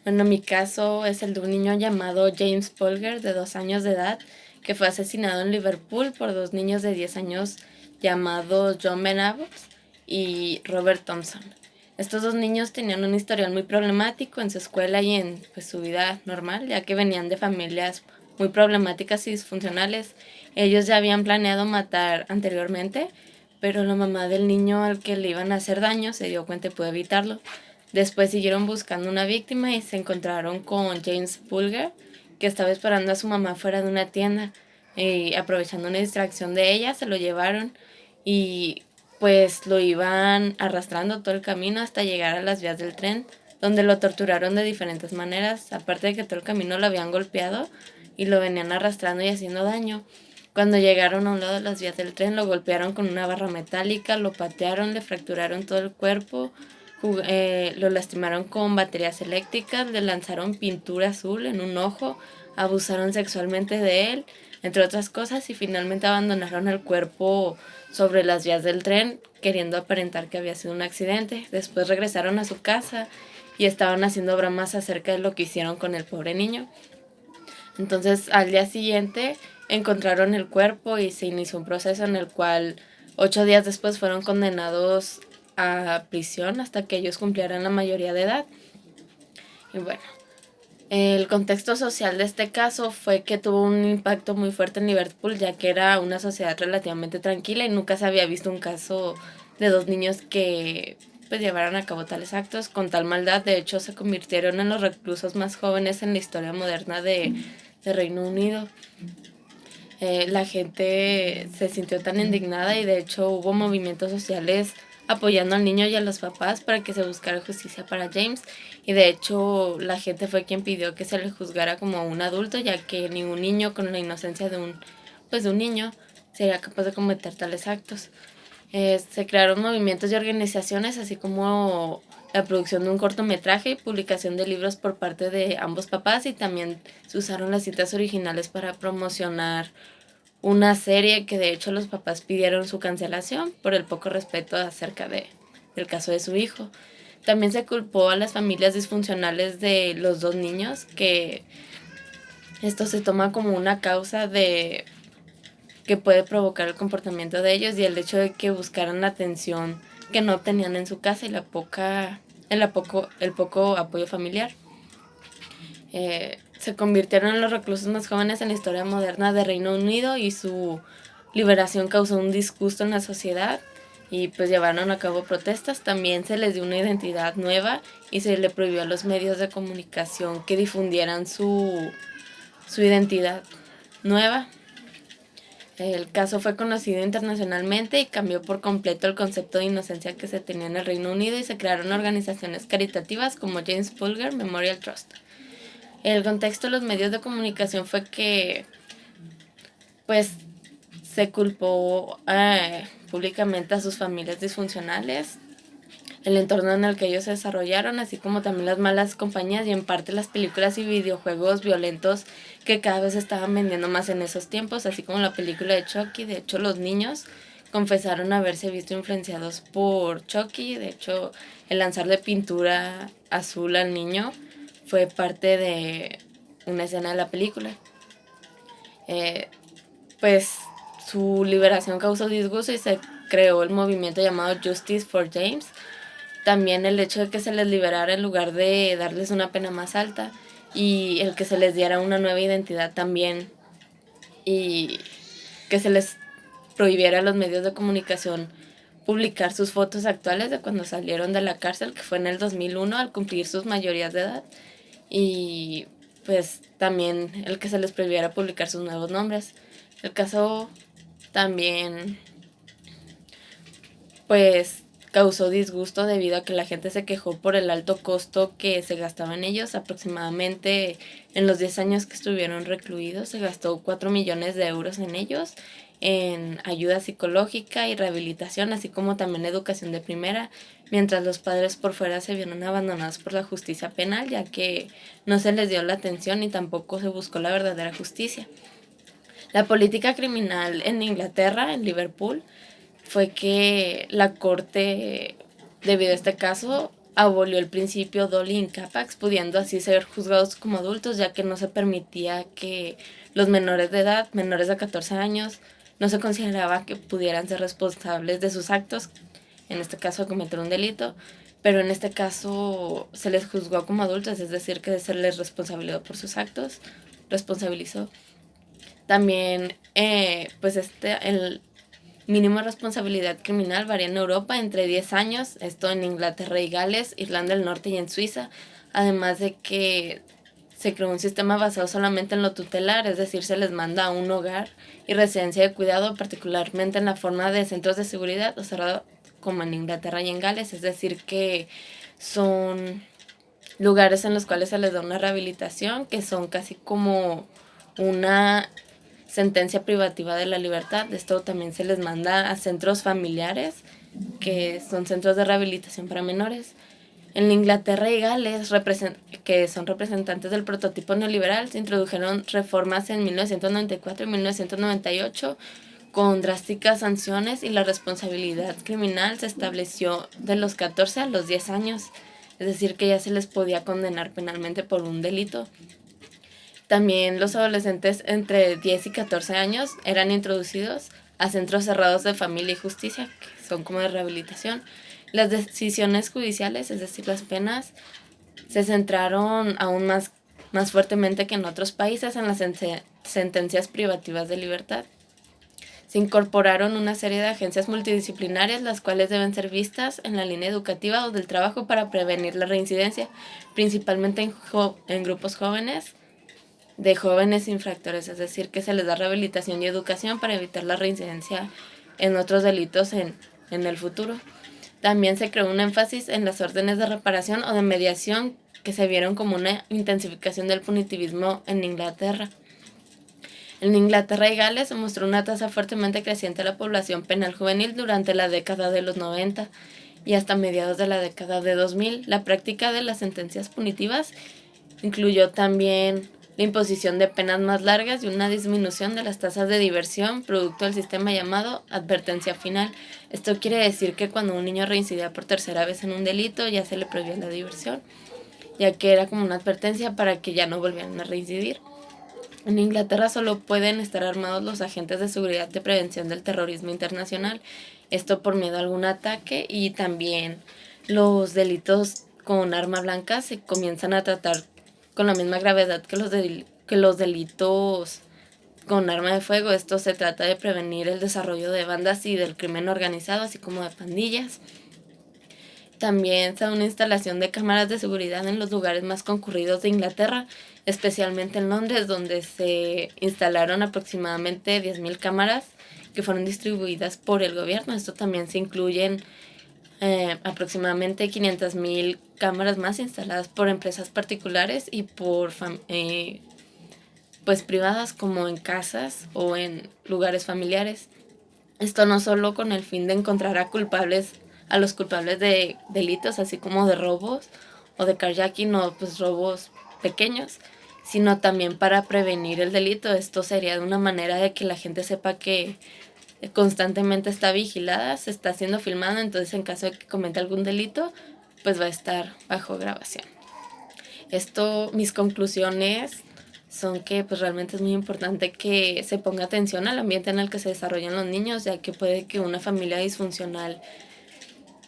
Bueno, mi caso es el de un niño llamado James Polger, de 2 años de edad, que fue asesinado en Liverpool por dos niños de 10 años llamados John Benables y Robert Thompson. Estos dos niños tenían un historial muy problemático en su escuela y en pues, su vida normal, ya que venían de familias muy problemáticas y disfuncionales. Ellos ya habían planeado matar anteriormente, pero la mamá del niño al que le iban a hacer daño se dio cuenta y pudo evitarlo. Después siguieron buscando una víctima y se encontraron con James Pulgar, que estaba esperando a su mamá fuera de una tienda. Y aprovechando una distracción de ella, se lo llevaron y pues lo iban arrastrando todo el camino hasta llegar a las vías del tren, donde lo torturaron de diferentes maneras. Aparte de que todo el camino lo habían golpeado y lo venían arrastrando y haciendo daño. Cuando llegaron a un lado de las vías del tren, lo golpearon con una barra metálica, lo patearon, le fracturaron todo el cuerpo, lo lastimaron con baterías eléctricas, le lanzaron pintura azul en un ojo, abusaron sexualmente de él, entre otras cosas, y finalmente abandonaron el cuerpo sobre las vías del tren, queriendo aparentar que había sido un accidente. Después regresaron a su casa y estaban haciendo bromas acerca de lo que hicieron con el pobre niño. Entonces, al día siguiente encontraron el cuerpo y se inició un proceso en el cual 8 días después fueron condenados a prisión hasta que ellos cumplieran la mayoría de edad. Y bueno, el contexto social de este caso fue que tuvo un impacto muy fuerte en Liverpool, ya que era una sociedad relativamente tranquila y nunca se había visto un caso de dos niños que pues llevaran a cabo tales actos con tal maldad. De hecho, se convirtieron en los reclusos más jóvenes en la historia moderna de Reino Unido. La gente se sintió tan indignada y de hecho hubo movimientos sociales apoyando al niño y a los papás para que se buscara justicia para James, y de hecho la gente fue quien pidió que se le juzgara como un adulto, ya que ningún niño con la inocencia de un niño sería capaz de cometer tales actos. Se crearon movimientos y organizaciones, así como la producción de un cortometraje y publicación de libros por parte de ambos papás, y también se usaron las citas originales para promocionar una serie que de hecho los papás pidieron su cancelación por el poco respeto acerca del caso de su hijo. También se culpó a las familias disfuncionales de los dos niños, que esto se toma como una causa de que puede provocar el comportamiento de ellos y el hecho de que buscaran la atención que no obtenían en su casa y el poco apoyo familiar. Se convirtieron en los reclusos más jóvenes en la historia moderna de Reino Unido y su liberación causó un disgusto en la sociedad y pues llevaron a cabo protestas. También se les dio una identidad nueva y se le prohibió a los medios de comunicación que difundieran su identidad nueva. El caso fue conocido internacionalmente y cambió por completo el concepto de inocencia que se tenía en el Reino Unido, y se crearon organizaciones caritativas como James Pulgar Memorial Trust. El contexto de los medios de comunicación fue que pues se culpó públicamente a sus familias disfuncionales, el entorno en el que ellos se desarrollaron, así como también las malas compañías y en parte las películas y videojuegos violentos que cada vez estaban vendiendo más en esos tiempos, así como la película de Chucky. De hecho, los niños confesaron haberse visto influenciados por Chucky. De hecho, el lanzarle pintura azul al niño fue parte de una escena de la película. Eh, pues su liberación causó disgusto y se creó el movimiento llamado Justice for James. También el hecho de que se les liberara en lugar de darles una pena más alta, y el que se les diera una nueva identidad también, y que se les prohibiera a los medios de comunicación publicar sus fotos actuales de cuando salieron de la cárcel, que fue en el 2001 al cumplir sus mayorías de edad, y pues también el que se les prohibiera publicar sus nuevos nombres. El caso también pues causó disgusto debido a que la gente se quejó por el alto costo que se gastaba en ellos. Aproximadamente en los 10 años que estuvieron recluidos se gastó 4 millones de euros en ellos, en ayuda psicológica y rehabilitación, así como también educación de primera, mientras los padres por fuera se vieron abandonados por la justicia penal, ya que no se les dio la atención y tampoco se buscó la verdadera justicia. La política criminal en Inglaterra, en Liverpool, fue que la corte, debido a este caso, abolió el principio Doli in Capax, pudiendo así ser juzgados como adultos, ya que no se permitía que los menores de edad, menores de 14 años, no se consideraba que pudieran ser responsables de sus actos, en este caso cometer un delito, pero en este caso se les juzgó como adultos, es decir, que se les responsabilizó por sus actos, responsabilizó. También, pues el mínimo de responsabilidad criminal varía en Europa entre 10 años, esto en Inglaterra y Gales, Irlanda del Norte y en Suiza, además de que se creó un sistema basado solamente en lo tutelar, es decir, se les manda a un hogar y residencia de cuidado, particularmente en la forma de centros de seguridad o cerrado como en Inglaterra y en Gales, es decir, que son lugares en los cuales se les da una rehabilitación, que son casi como una sentencia privativa de la libertad. Esto también se les manda a centros familiares, que son centros de rehabilitación para menores. En Inglaterra y Gales, que son representantes del prototipo neoliberal, se introdujeron reformas en 1994 y 1998 con drásticas sanciones, y la responsabilidad criminal se estableció de los 14 a los 10 años, es decir, que ya se les podía condenar penalmente por un delito. También los adolescentes entre 10 y 14 años eran introducidos a centros cerrados de familia y justicia, que son como de rehabilitación. Las decisiones judiciales, es decir, las penas, se centraron aún más fuertemente que en otros países en las sentencias privativas de libertad. Se incorporaron una serie de agencias multidisciplinarias, las cuales deben ser vistas en la línea educativa o del trabajo para prevenir la reincidencia, principalmente en grupos jóvenes, de jóvenes infractores, es decir, que se les da rehabilitación y educación para evitar la reincidencia en otros delitos en el futuro. También se creó un énfasis en las órdenes de reparación o de mediación, que se vieron como una intensificación del punitivismo en Inglaterra. En Inglaterra y Gales se mostró una tasa fuertemente creciente de la población penal juvenil durante la década de los 90 y hasta mediados de la década de 2000. La práctica de las sentencias punitivas incluyó también la imposición de penas más largas y una disminución de las tasas de diversión, producto del sistema llamado advertencia final. Esto quiere decir que cuando un niño reincidía por tercera vez en un delito, ya se le prohibía la diversión, ya que era como una advertencia para que ya no volvieran a reincidir. En Inglaterra solo pueden estar armados los agentes de seguridad de prevención del terrorismo internacional, esto por miedo a algún ataque, y también los delitos con arma blanca se comienzan a tratar con la misma gravedad que los delitos con arma de fuego. Esto se trata de prevenir el desarrollo de bandas y del crimen organizado, así como de pandillas. También se da una instalación de cámaras de seguridad en los lugares más concurridos de Inglaterra, especialmente en Londres, donde se instalaron aproximadamente 10.000 cámaras que fueron distribuidas por el gobierno. Esto también se incluyen aproximadamente 500.000 cámaras más instaladas por empresas particulares y por pues privadas, como en casas o en lugares familiares. Esto no solo con el fin de encontrar a los culpables de delitos, así como de robos o de carjacking o pues robos pequeños, sino también para prevenir el delito. Esto sería de una manera de que la gente sepa que constantemente está vigilada, se está siendo filmado, entonces en caso de que cometa algún delito, pues va a estar bajo grabación. Mis conclusiones son que pues realmente es muy importante que se ponga atención al ambiente en el que se desarrollan los niños, ya que puede que una familia disfuncional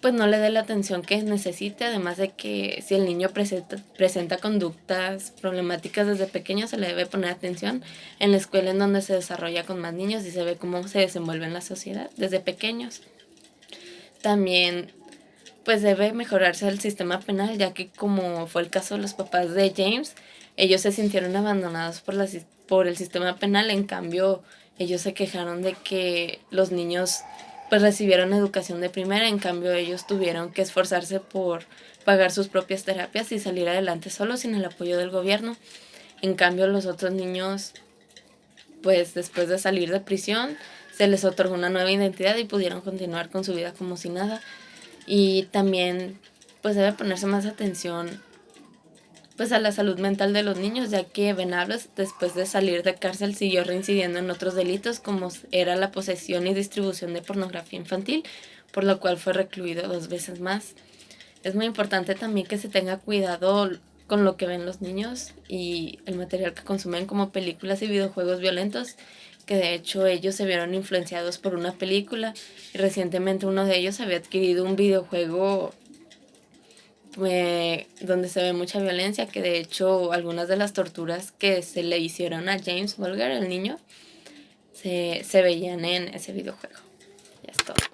pues no le dé la atención que necesite, además de que si el niño presenta conductas problemáticas desde pequeño, se le debe poner atención en la escuela en donde se desarrolla con más niños y se ve cómo se desenvuelve en la sociedad desde pequeños. También pues debe mejorarse el sistema penal, ya que como fue el caso de los papás de James, ellos se sintieron abandonados por el sistema penal. En cambio, ellos se quejaron de que los niños pues recibieron educación de primera, en cambio ellos tuvieron que esforzarse por pagar sus propias terapias y salir adelante solos sin el apoyo del gobierno. En cambio, los otros niños, pues después de salir de prisión, se les otorgó una nueva identidad y pudieron continuar con su vida como si nada. Y también pues debe ponerse más atención pues a la salud mental de los niños, ya que Venables, después de salir de cárcel, siguió reincidiendo en otros delitos, como era la posesión y distribución de pornografía infantil, por lo cual fue recluido 2 veces más. Es muy importante también que se tenga cuidado con lo que ven los niños y el material que consumen como películas y videojuegos violentos, que de hecho ellos se vieron influenciados por una película y recientemente uno de ellos había adquirido un videojuego donde se ve mucha violencia, que de hecho algunas de las torturas que se le hicieron a James Bulger, el niño, se veían en ese videojuego. Ya es todo.